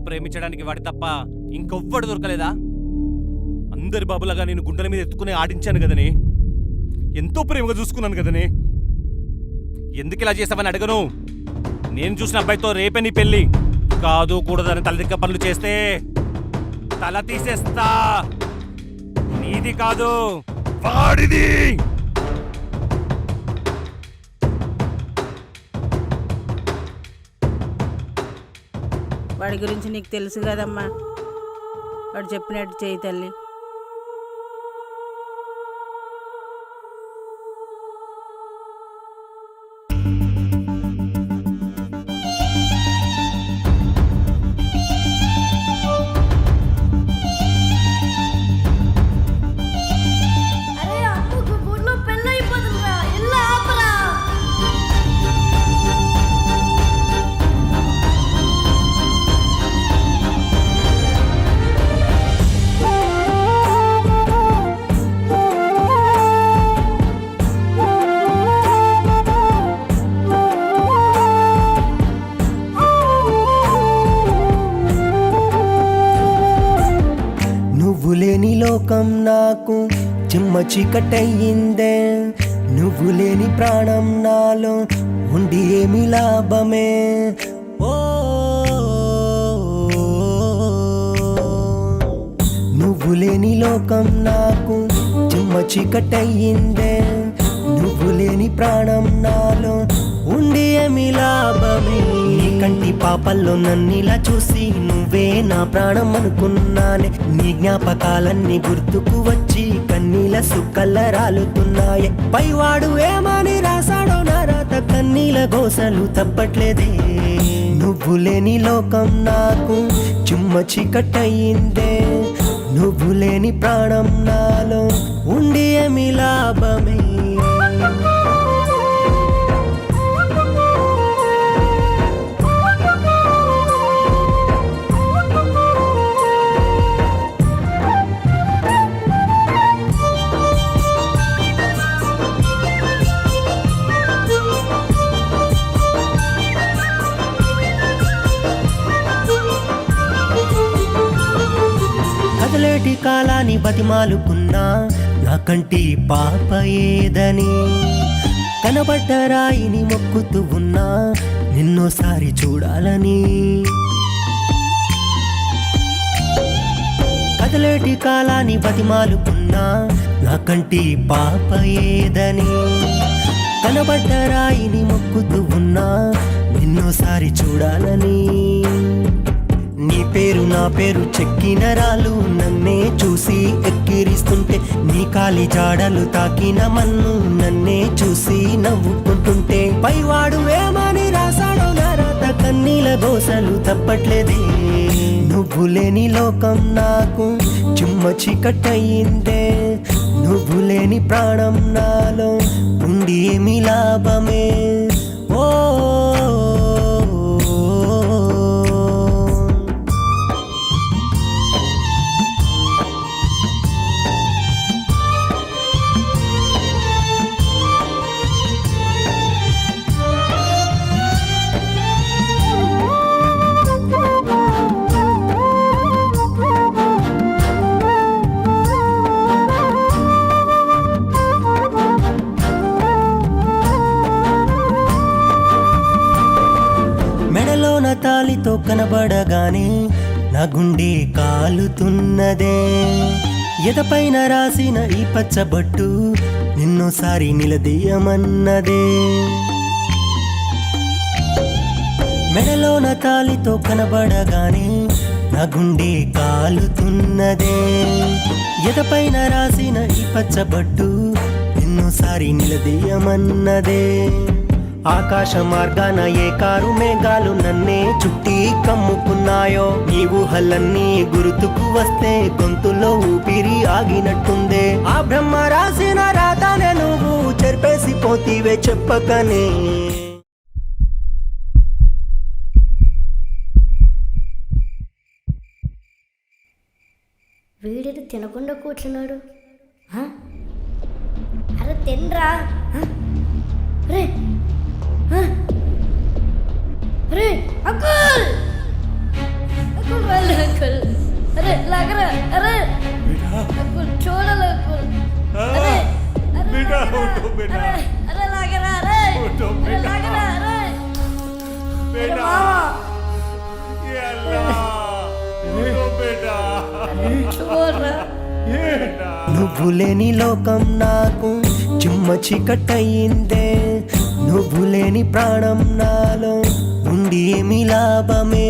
ప్రేమించడానికి వాడి తప్ప ఇంకొవ్వడు దొరకలేదా? అందరి బాబులాగా నేను గుండెల మీద ఎత్తుకుని ఆడించాను కదనే, ఎంతో ప్రేమగా చూసుకున్నాను కదనే. ఎందుకు ఇలా చేసావని అడగను. నేను చూసిన అబ్బాయితో రేపే నీ పెళ్ళి కాదు కూడదని తలదిక్క పనులు చేస్తే తల తీసేస్తా. నీది కాదు, వాడిది. వాడి గురించి నీకు తెలుసు కదమ్మా. వాడు చెప్పినట్టు చేయి తల్లి. లేని లోకం నాకు చిమ్మ చీకటయ్యిందే, నువ్వు లేని ప్రాణం నాలో ఉండి ఏమి లాభమే. ఓ నువ్వు లేని లోకం నాకు చిమ్మ చీకటయ్యిందే, నువ్వు లేని ప్రాణం నాలో ఉండి ఏమి లాభమే. నీ కంటి పాపల్లో నన్నిలా చూసి నువ్వే నా ప్రాణం అనుకున్నానే. నీ జ్ఞాపకాలన్నీ గుర్తుకు వచ్చి కన్నీల సుక్కల్ల రాలుతున్నాయే. పైవాడు ఏమని రాసాడో నా రాత కన్నీల గోసలు తప్పట్లేదే. నువ్వు లేని లోకం నాకు చిమ్మ చీకటయ్యిందే, నువ్వు లేని ప్రాణం నాలో ఉండి ఏమి లాభమే. కదలేటి కాలాన్ని బతిమాలుకున్నా నా కంటి పాప ఏదని, కనబడ్డ రాయిని మొక్కుతూ ఉన్నా నిన్నోసారి చూడాలని. కదలేటి కాలాన్ని బతిమాలుకున్నా నా కంటి పాప ఏదని, కనబడ్డ రాయిని మొక్కుతూ ఉన్నా నిన్నోసారి చూడాలని. నీ పేరు నా పేరు చెక్కిన రాళ్ళు నన్నే చూసి ఎక్కిరిస్తుంటే, నీ కాలి జాడలు తాకిన మన్ను నన్నే చూసి నవ్వుకుంటుంటే, పైవాడు ఏమని రాసాడో నా రాత కన్నీల దోసలు తప్పట్లేదే. నువ్వు లేని లోకం నాకు చిమ్మ చీకటయ్యిందే, నువ్వు లేని ప్రాణం నాలో ఉండి ఏమి లాభమే. ఓ తాలితో కనబడగానే నా గుండె కాలుతున్నదే. ఎదపైన రాసిన ఈ పచ్చబొట్టు నిన్నోసారి నిలదీయమన్నదే. మెడలోన తాలితో కనబడగానే నా గుండె కాలుతున్నదే. ఎదపైన రాసిన ఈ పచ్చబొట్టు నిన్నోసారి నిలదీయమన్నదే. ఆకాశ మార్గాన ఏ కారు మేఘాలు నన్నే చుట్టి కమ్ముకున్నాయో, నీ ఊహలన్నీ గుర్తుకు వస్తే గొంతులో ఊపిరి ఆగినట్టుందే. ఆ బ్రహ్మ రాసిన రాతనే నువ్వు చెరిపేసి పోతీవే చెప్పకనే. వీడిని తినకుండా కూర్చున్నాడు. అరే తినరా. రే రే అక్కుల్ అక్కుల్ అరే అంకుల్ చూడలే అంకుల్ అరే బేటా ఉఠో బేటా అరే లాగరా అరే ఉఠో బేటా లాగరా అరే బేటా ये अल्लाह उठो बेटा చూడరా నువ్వు లేని లోకం నాకు చుమ్మ చీకటయిందే నువ్వు లేని ప్రాణం నాలో ఉండి ఏమి లాభమే